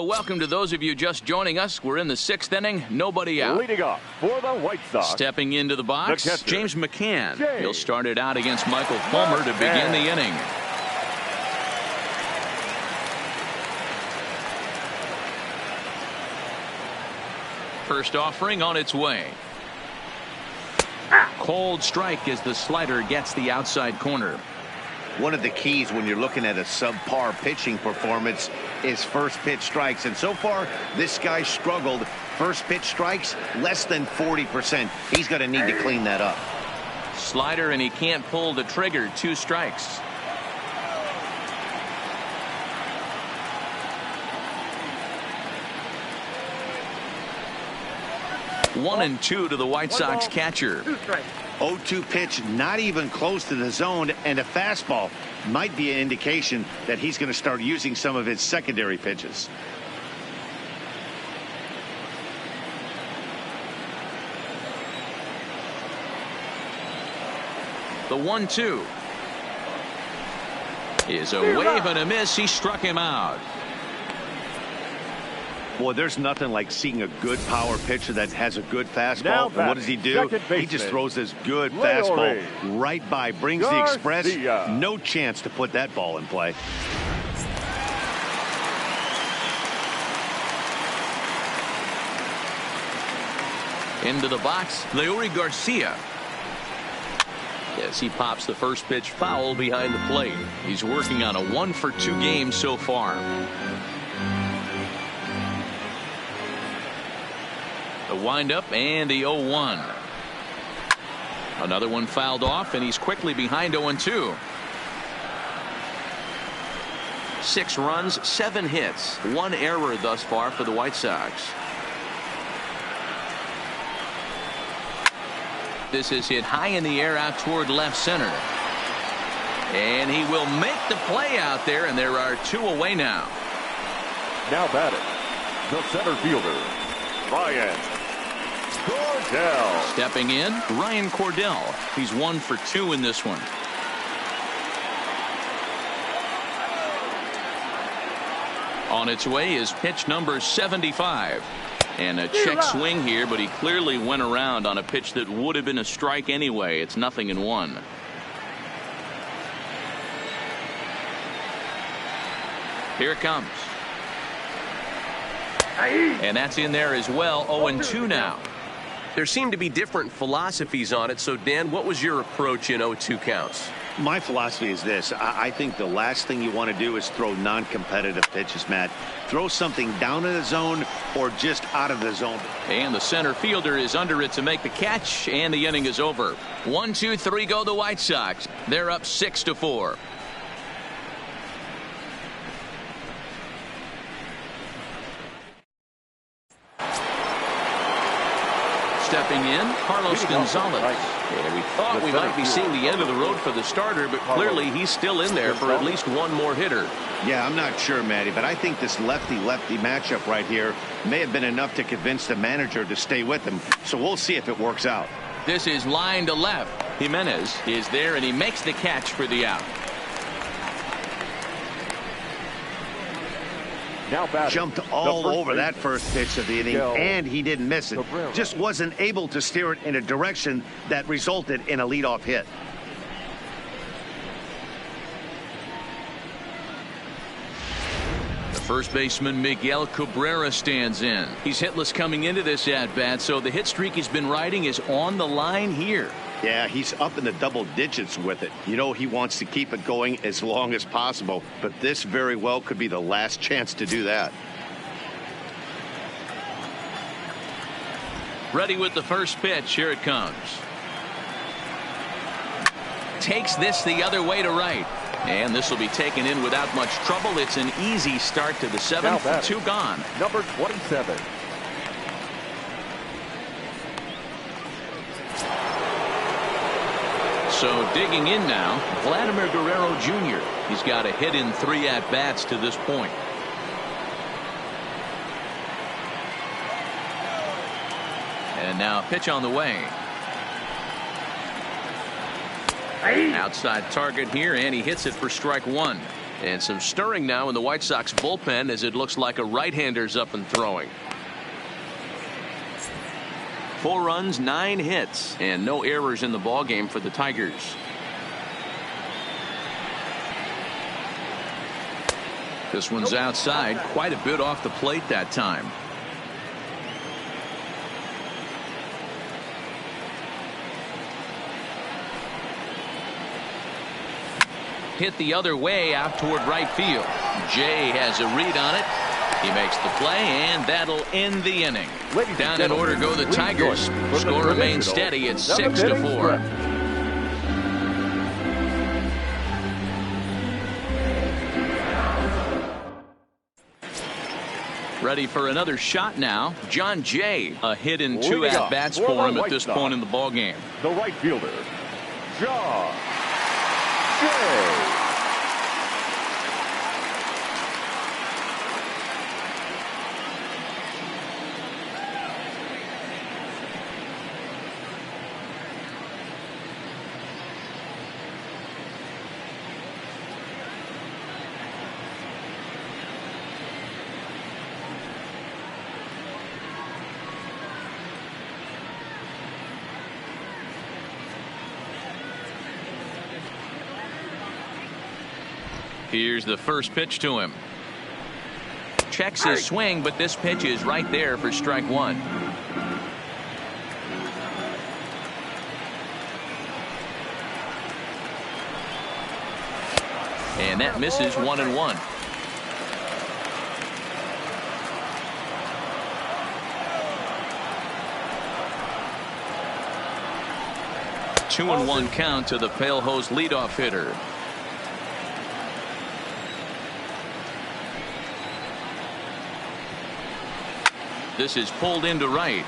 Welcome to those of you just joining us. We're in the 6th inning. Nobody out. Leading off for the White Sox. Stepping into the box, James McCann. He'll start it out against Michael Fulmer to begin the inning. First offering on its way. Cold strike as the slider gets the outside corner. One of the keys when you're looking at a subpar pitching performance is first pitch strikes. And so far, this guy struggled. First pitch strikes, less than 40%. He's going to need to clean that up. Slider, and he can't pull the trigger. 2 strikes. One and 2 to the White Sox catcher. 0-2 pitch, not even close to the zone, and a fastball might be an indication that he's going to start using some of his secondary pitches. The 1-2 is a wave and a miss. He struck him out. Boy, there's nothing like seeing a good power pitcher that has a good fastball. And what does he do? He just throws this good fastball right by, brings the express. No chance to put that ball in play. Into the box, Leury Garcia. Yes, he pops the first pitch foul behind the plate. He's working on a 1-for-2 game so far. The windup and the 0-1. Another one fouled off, and he's quickly behind 0-2. 6 runs, 7 hits, 1 error thus far for the White Sox. This is hit high in the air out toward left center. And he will make the play out there, and there are 2 away now. Now batting, the center fielder, Ryan Cordell. Stepping in, Ryan Cordell. He's 1 for 2 in this one. On its way is pitch number 75. And a check swing here, but he clearly went around on a pitch that would have been a strike anyway. It's 0-1. Here it comes. And that's in there as well. 0-2 now. There seem to be different philosophies on it. So, Dan, what was your approach in 0-2 counts? My philosophy is this. I think the last thing you want to do is throw non-competitive pitches, Matt. Throw something down in the zone or just out of the zone. And the center fielder is under it to make the catch, and the inning is over. 1, 2, 3 go the White Sox. They're up 6-4. Stepping in, Carlos Gonzalez. And we thought we might be seeing the end of the road for the starter, but clearly he's still in there for at least one more hitter. Yeah, I'm not sure, Matty, but I think this lefty-lefty matchup right here may have been enough to convince the manager to stay with him. So we'll see if it works out. This is line to left. Jimenez is there, and he makes the catch for the out. Jumped all over that first pitch of the inning, and he didn't miss it. Just wasn't able to steer it in a direction that resulted in a leadoff hit. The first baseman, Miguel Cabrera, stands in. He's hitless coming into this at-bat, so the hit streak he's been riding is on the line here. Yeah, he's up in the double digits with it. You know, he wants to keep it going as long as possible, but this very well could be the last chance to do that. Ready with the first pitch. Here it comes. Takes this the other way to right. And this will be taken in without much trouble. It's an easy start to the 7th. 2 gone. Number 27. So digging in now, Vladimir Guerrero Jr. He's got a hit in 3 at-bats to this point. And now a pitch on the way. Outside target here, and he hits it for strike 1. And some stirring now in the White Sox bullpen as it looks like a right-hander's up and throwing. 4 runs, 9 hits, and no errors in the ballgame for the Tigers. This one's outside, quite a bit off the plate that time. Hit the other way out toward right field. Jay has a read on it. He makes the play, and that'll end the inning. Down in order go the Tigers. Score remains steady at 6-4. Ready for another shot now. John Jay, a hit in 2 at-bats for him at this point in the ballgame. The right fielder, John Jay. Here's the first pitch to him. Checks his swing, but this pitch is right there for strike 1. And that misses 1-1. Two and 1 count to the Pale Hose leadoff hitter. This is pulled into right.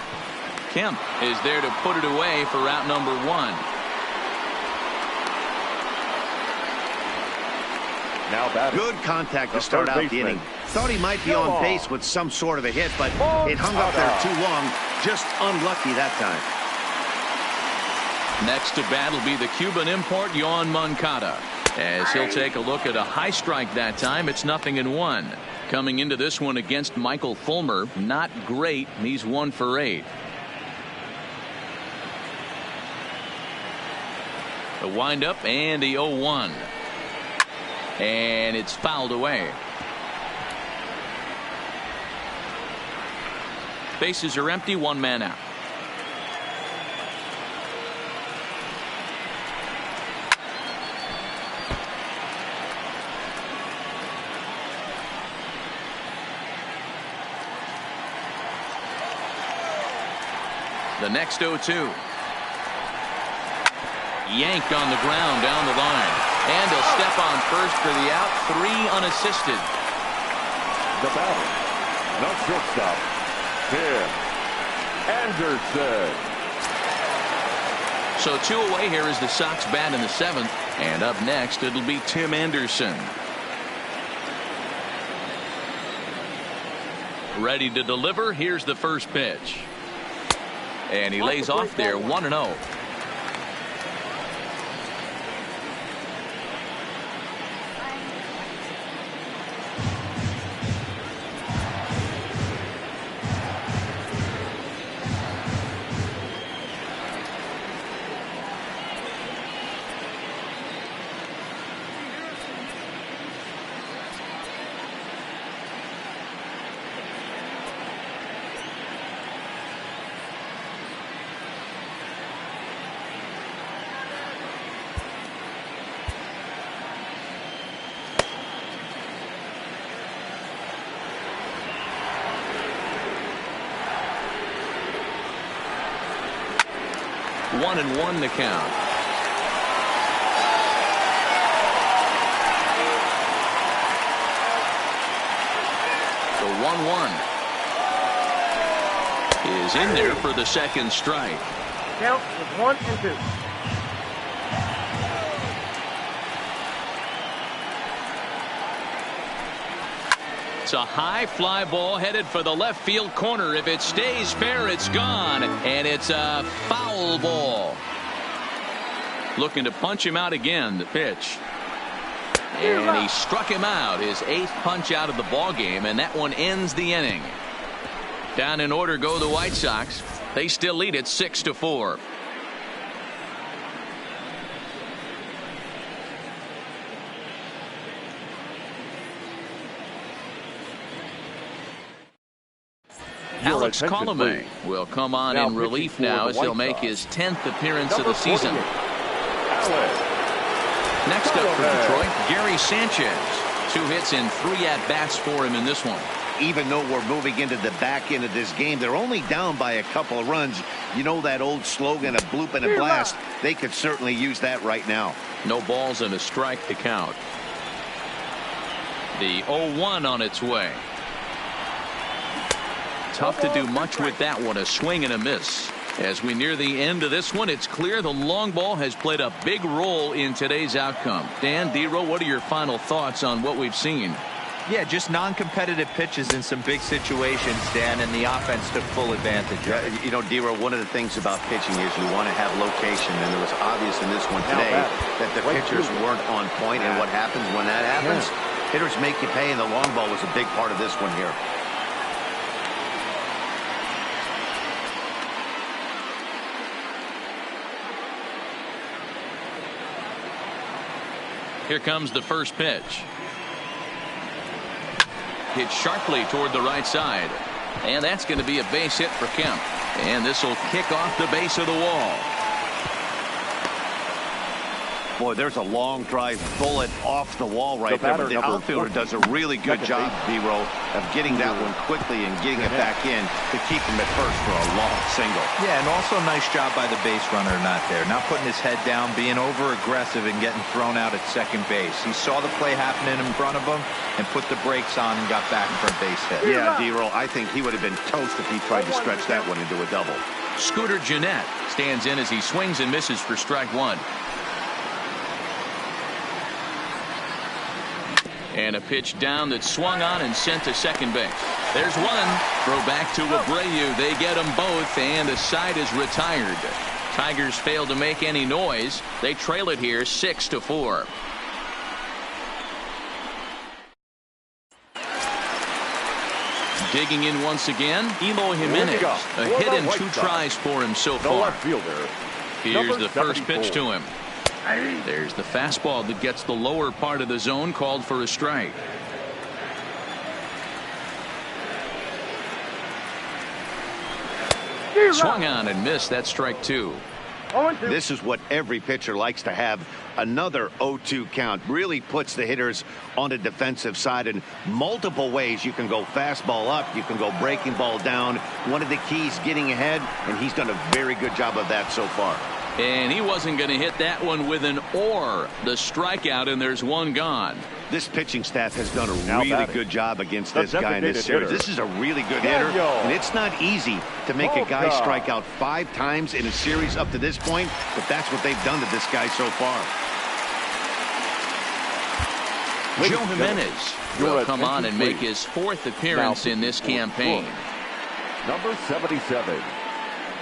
Kemp is there to put it away for out number 1. Now batting. Good contact to start out the inning. Thought he might be on base with some sort of a hit, but it hung up there too long. Just unlucky that time. Next to bat will be the Cuban import Yoan Moncada, as he'll take a look at a high strike that time. It's 0-1. Coming into this one against Michael Fulmer, not great. He's 1 for 8. The windup and the 0-1. And it's fouled away. Bases are empty, 1 man out. The next 0-2. Yanked on the ground down the line. And he'll step on first for the out. 3 unassisted. The batter, the shortstop, Tim Anderson. So 2 away here is the Sox bat in the 7th. And up next it'll be Tim Anderson. Ready to deliver. Here's the first pitch. And he lays off there, 1-0. One and 1 to count. The 1-1 is in there for the second strike. Count is 1 and 2. It's a high fly ball headed for the left field corner. If it stays fair, it's gone, and it's a foul ball. Looking to punch him out again. The pitch. And he struck him out, his 8th punch out of the ball game, and that one ends the inning. Down in order go the White Sox. They still lead it 6-4. Alex Colomé will come on in relief now as he'll make his 10th appearance of the season. Next up for Detroit, Gary Sanchez. 2 hits and 3 at-bats for him in this one. Even though we're moving into the back end of this game, they're only down by a couple of runs. You know that old slogan, a bloop and a blast? They could certainly use that right now. No balls and a strike to count. The 0-1 on its way. Tough to do much with that one, a swing and a miss. As we near the end of this one, it's clear the long ball has played a big role in today's outcome. Dan, D-Row, what are your final thoughts on what we've seen? Yeah, just non-competitive pitches in some big situations, Dan, and the offense took full advantage. You know, D-Row, one of the things about pitching is you want to have location, and it was obvious in this one today that the pitchers weren't on point, and what happens when that happens? Hitters make you pay, and the long ball was a big part of this one here. Here comes the first pitch. Hit sharply toward the right side. And that's going to be a base hit for Kemp. And this will kick off the base of the wall. Boy, there's a long drive bullet off the wall right there. But the outfielder does a really good job, D-Row, of getting that one quickly and getting it back in to keep him at first for a long single. Yeah, and also a nice job by the base runner not there. Not putting his head down, being over-aggressive and getting thrown out at second base. He saw the play happening in front of him and put the brakes on and got back for a base hit. Yeah, D-Row, I think he would have been toast if he tried to stretch that one into a double. Scooter Gennett stands in as he swings and misses for strike 1. And a pitch down that swung on and sent to second base. There's one. Throw back to Abreu. They get them both, and the side is retired. Tigers fail to make any noise. They trail it here 6-4. Digging in once again, Eloy Jimenez. A hit and 2 tries for him so far. Here's the first pitch to him. There's the fastball that gets the lower part of the zone, called for a strike. Swung on and missed. That's strike 2. This is what every pitcher likes to have. Another 0-2 count really puts the hitters on the defensive side in multiple ways. You can go fastball up, you can go breaking ball down. One of the keys, getting ahead, and he's done a very good job of that so far. And he wasn't going to hit that one with an or. The strikeout, and there's one gone. This pitching staff has done a really good job against this guy in this series. This is a really good hitter, and it's not easy to make a guy strike out 5 times in a series up to this point, but that's what they've done to this guy so far. Joe Jimenez will come on and make his 4th appearance in this campaign. Number 77,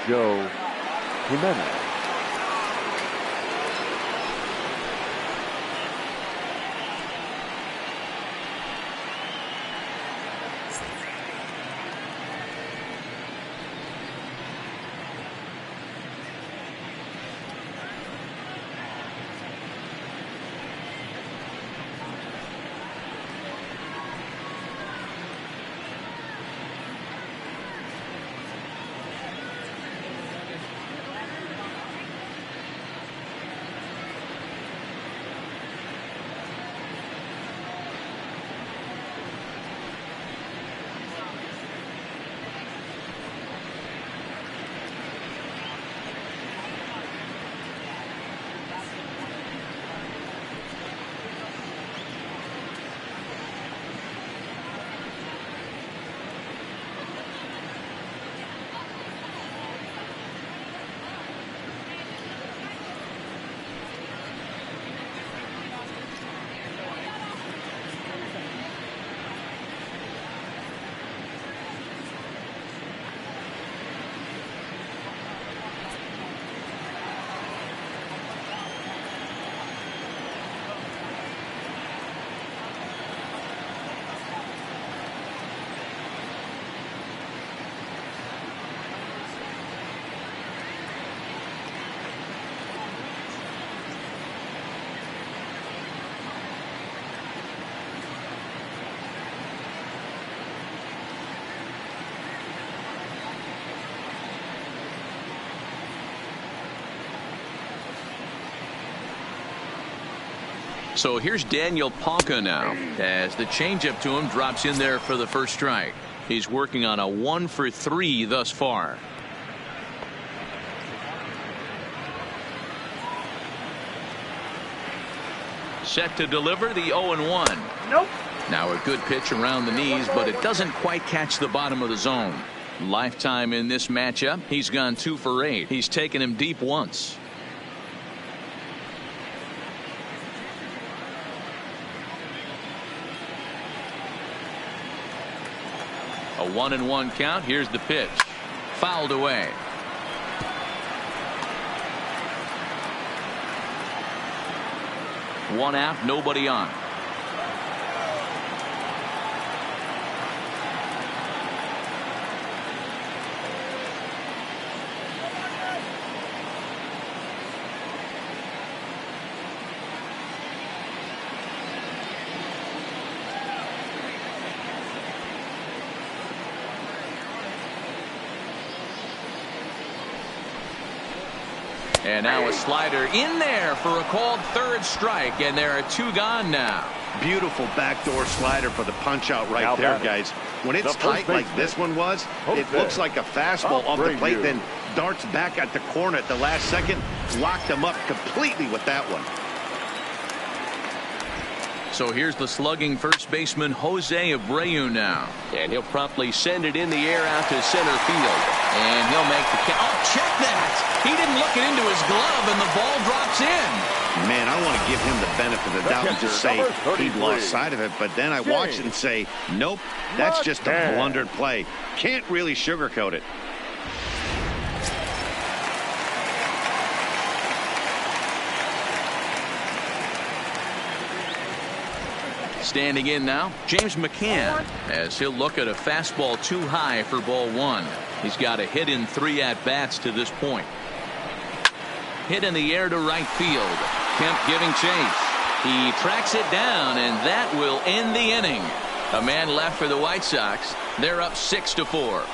Joe Jimenez. So here's Daniel Palka now as the changeup to him drops in there for the first strike. He's working on a 1 for 3 thus far. Set to deliver the 0-1. Nope. Now a good pitch around the knees, but it doesn't quite catch the bottom of the zone. Lifetime in this matchup, he's gone 2 for 8. He's taken him deep once. A 1-1 count. Here's the pitch. Fouled away. One out, nobody on. And now a slider in there for a called third strike, and there are 2 gone now. Beautiful backdoor slider for the punch out right there, guys. When it's tight like this one was, it looks like a fastball off the plate, then darts back at the corner at the last second. Locked him up completely with that one. So here's the slugging first baseman Jose Abreu now. And he'll promptly send it in the air out to center field. And he'll make the catch. Oh, check that! He didn't look it into his glove, and the ball drops in. Man, I want to give him the benefit of the doubt and just say he lost sight of it. But then I watched it and say, nope, that's just a blundered play. Can't really sugarcoat it. Standing in now, James McCann, as he'll look at a fastball too high for ball 1. He's got a hit in 3 at-bats to this point. Hit in the air to right field. Kemp giving chase. He tracks it down, and that will end the inning. A man left for the White Sox. They're up 6-4.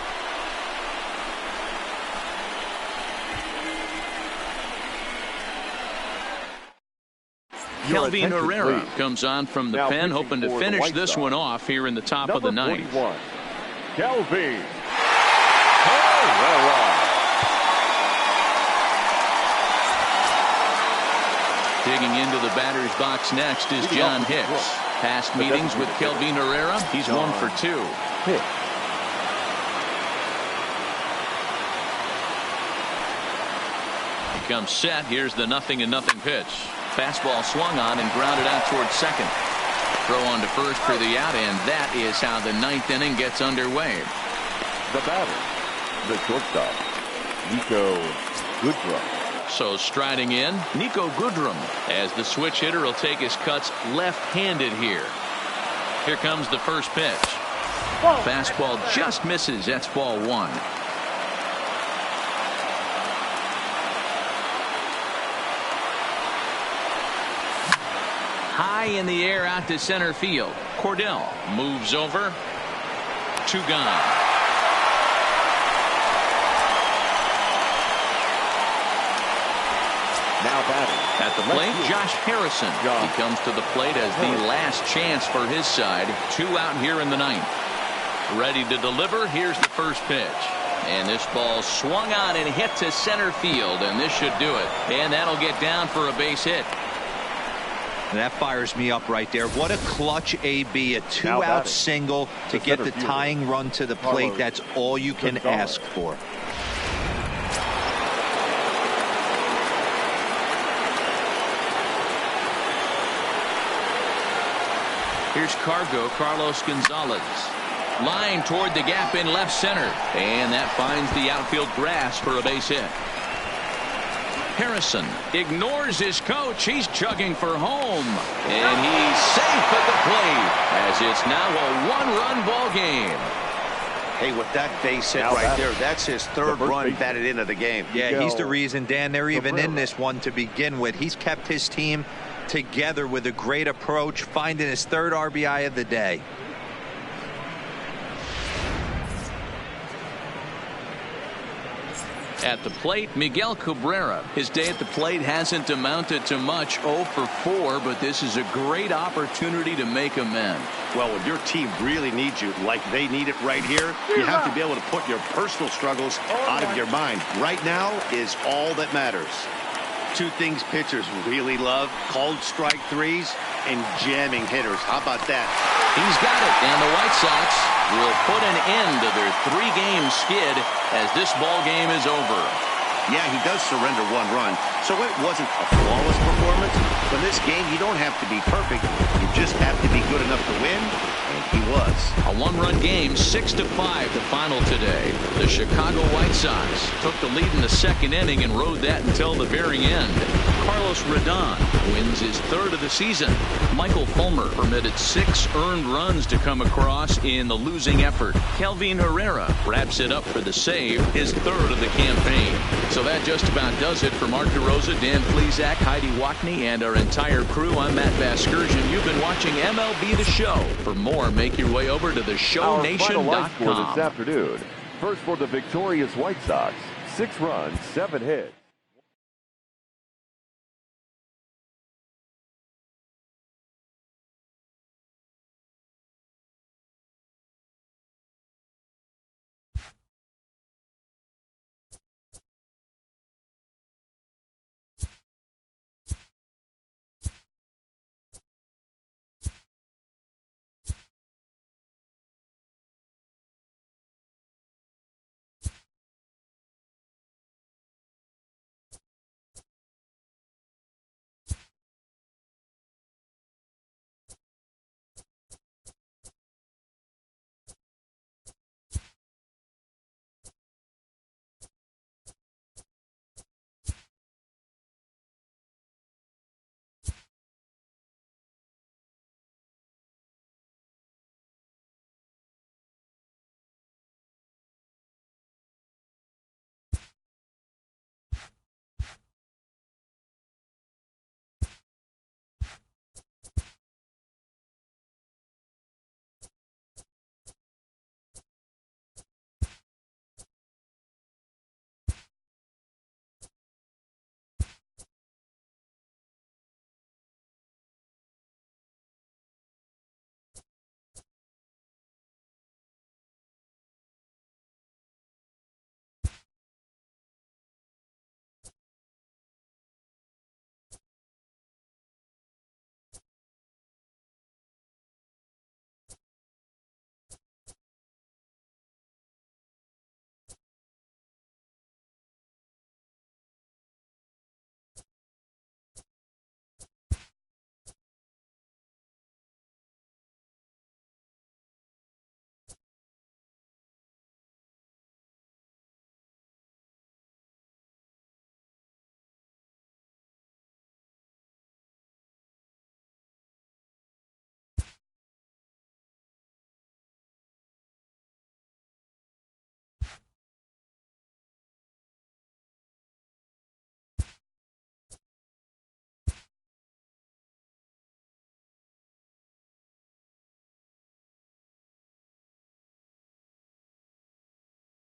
Kelvin Herrera comes on from the pen, hoping to finish this one off here in the top of the ninth. Kelvin Herrera. Digging into the batter's box next is John Hicks. Past meetings with Kelvin Herrera, he's 1 for 2. He comes set. Here's the 0-0 pitch. Fastball swung on and grounded out towards second. Throw on to first for the out, and that is how the 9th inning gets underway. The batter, the shortstop, Nico Goodrum. So striding in, Nico Goodrum, as the switch hitter will take his cuts left-handed here. Here comes the first pitch. Fastball just misses. That's ball 1. High in the air out to center field. Cordell moves over. 2 gone. Now batting at the plate, Josh Harrison. He comes to the plate as the last chance for his side. 2 out here in the 9th. Ready to deliver. Here's the first pitch. And this ball swung on and hit to center field, and this should do it. And that'll get down for a base hit. That fires me up right there. What a clutch AB, a 2-out single to get the tying run to the plate. That's all you can ask for. Here's Carlos Gonzalez. Line toward the gap in left center. And that finds the outfield grass for a base hit. Harrison ignores his coach. He's chugging for home. And he's safe at the plate as it's now a 1-run ball game. Hey, with that base hit right there, that's his 3rd run batted into the game. Yeah, he's the reason, Dan, they're even in this one to begin with. He's kept his team together with a great approach, finding his 3rd RBI of the day. At the plate, Miguel Cabrera. His day at the plate hasn't amounted to much, 0 for 4, but this is a great opportunity to make amends. Well, when your team really needs you, like they need it right here, you have to be able to put your personal struggles out of your mind. Right now is all that matters. Two things pitchers really love: called strike threes and jamming hitters. How about that? He's got it, and the White Sox will put an end to their 3-game skid as this ball game is over. Yeah, he does surrender 1 run, so it wasn't a flawless performance. But in this game, you don't have to be perfect. You just have to be good enough to win, and he was. A 1-run game, 6-5 the final today. The Chicago White Sox took the lead in the 2nd inning and rode that until the very end. Carlos Rodon wins his 3rd of the season. Michael Fulmer permitted 6 earned runs to come across in the losing effort. Kelvin Herrera wraps it up for the save, his 3rd of the campaign. So that just about does it for Mark DeRosa, Dan Flezak, Heidi Wackney, and our entire crew. I'm Matt Vasgersian. You've been watching MLB The Show. For more, make your way over to theshownation.com. Our final line score this afternoon. First for the victorious White Sox, 6 runs, 7 hits.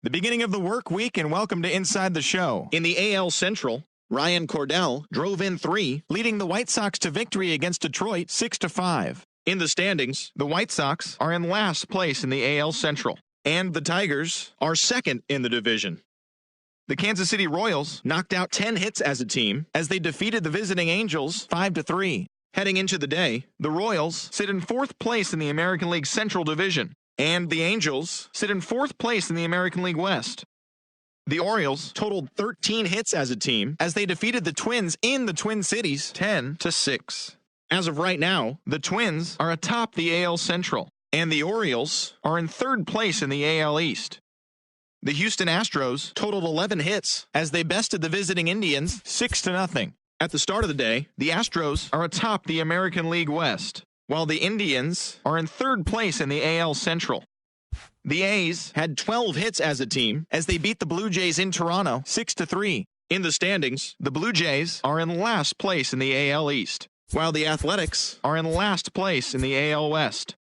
The beginning of the work week, and welcome to Inside the Show. In the AL Central, Ryan Cordell drove in 3, leading the White Sox to victory against Detroit 6-5. In the standings, the White Sox are in last place in the AL Central, and the Tigers are 2nd in the division. The Kansas City Royals knocked out 10 hits as a team as they defeated the visiting Angels 5-3. Heading into the day, the Royals sit in 4th place in the American League Central Division, and the Angels sit in 4th place in the American League West. The Orioles totaled 13 hits as a team as they defeated the Twins in the Twin Cities 10-6. As of right now, the Twins are atop the AL Central, and the Orioles are in 3rd place in the AL East. The Houston Astros totaled 11 hits as they bested the visiting Indians 6-0. At the start of the day, the Astros are atop the American League West, while the Indians are in 3rd place in the AL Central. The A's had 12 hits as a team as they beat the Blue Jays in Toronto 6-3. In the standings, the Blue Jays are in last place in the AL East, while the Athletics are in last place in the AL West.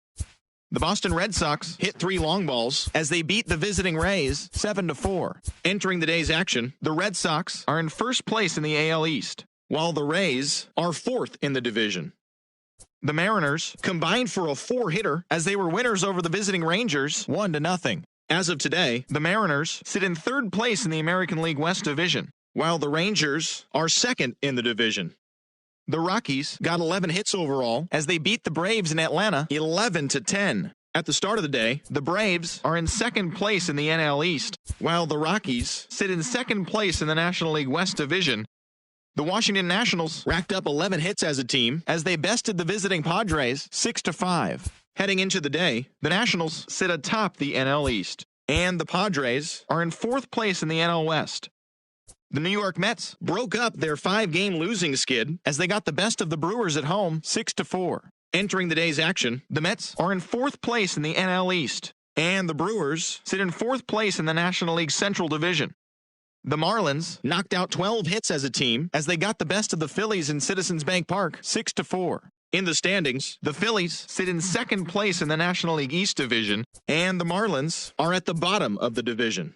The Boston Red Sox hit 3 long balls as they beat the visiting Rays 7-4. Entering the day's action, the Red Sox are in first place in the AL East, while the Rays are 4th in the division. The Mariners combined for a 4-hitter as they were winners over the visiting Rangers 1-0. As of today, the Mariners sit in 3rd place in the American League West Division, while the Rangers are 2nd in the division. The Rockies got 11 hits overall as they beat the Braves in Atlanta 11-10. At the start of the day, the Braves are in 2nd place in the NL East, while the Rockies sit in 2nd place in the National League West Division. The Washington Nationals racked up 11 hits as a team as they bested the visiting Padres 6-5. Heading into the day, the Nationals sit atop the NL East, and the Padres are in 4th place in the NL West. The New York Mets broke up their 5-game losing skid as they got the best of the Brewers at home 6-4. Entering the day's action, the Mets are in 4th place in the NL East, and the Brewers sit in 4th place in the National League Central Division. The Marlins knocked out 12 hits as a team as they got the best of the Phillies in Citizens Bank Park 6-4. In the standings, the Phillies sit in 2nd place in the National League East Division, and the Marlins are at the bottom of the division.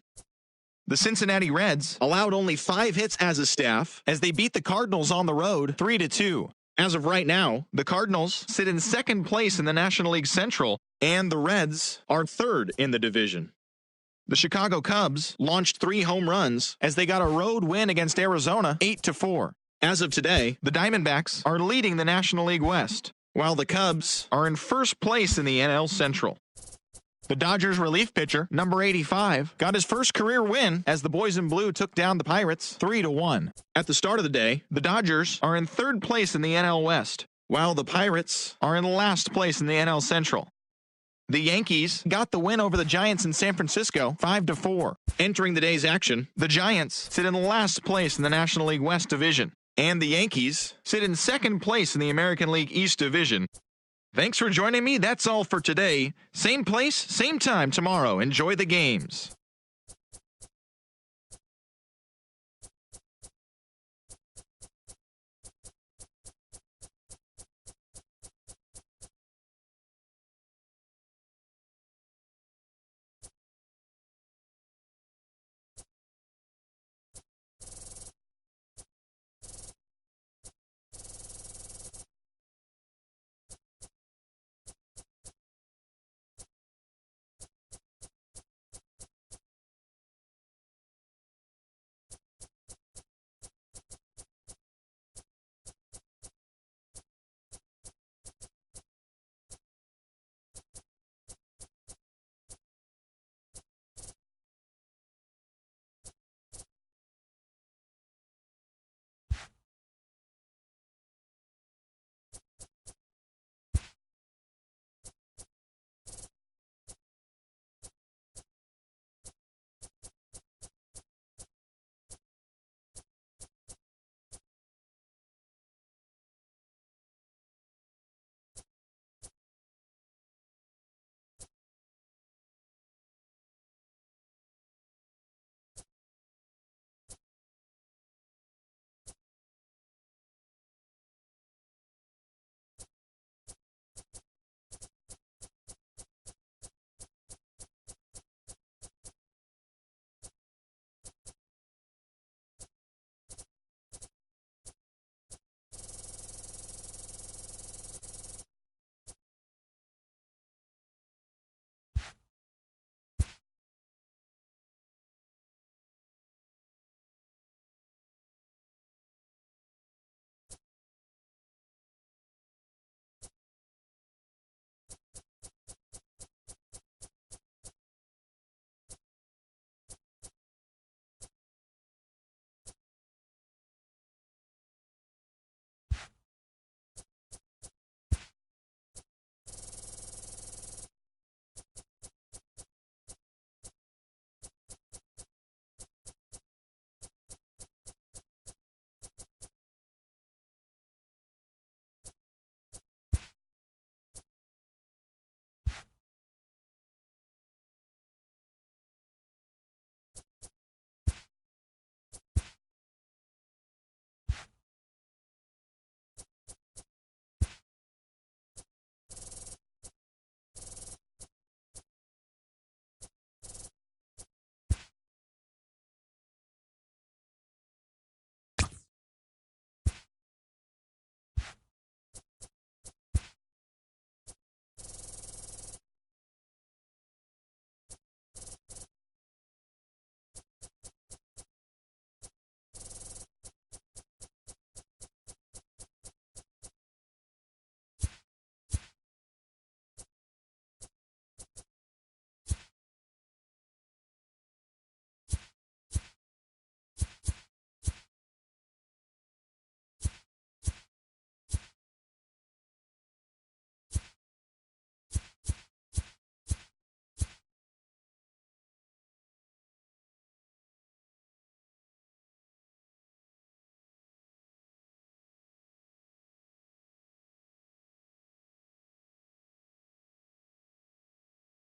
The Cincinnati Reds allowed only 5 hits as a staff as they beat the Cardinals on the road 3-2. As of right now, the Cardinals sit in 2nd place in the National League Central, and the Reds are 3rd in the division. The Chicago Cubs launched 3 home runs as they got a road win against Arizona 8-4. As of today, the Diamondbacks are leading the National League West, while the Cubs are in first place in the NL Central. The Dodgers relief pitcher, number 85, got his first career win as the Boys in Blue took down the Pirates 3-1. At the start of the day, the Dodgers are in 3rd place in the NL West, while the Pirates are in last place in the NL Central. The Yankees got the win over the Giants in San Francisco 5-4. Entering the day's action, the Giants sit in last place in the National League West Division, and the Yankees sit in 2nd place in the American League East Division. Thanks for joining me. That's all for today. Same place, same time tomorrow. Enjoy the games.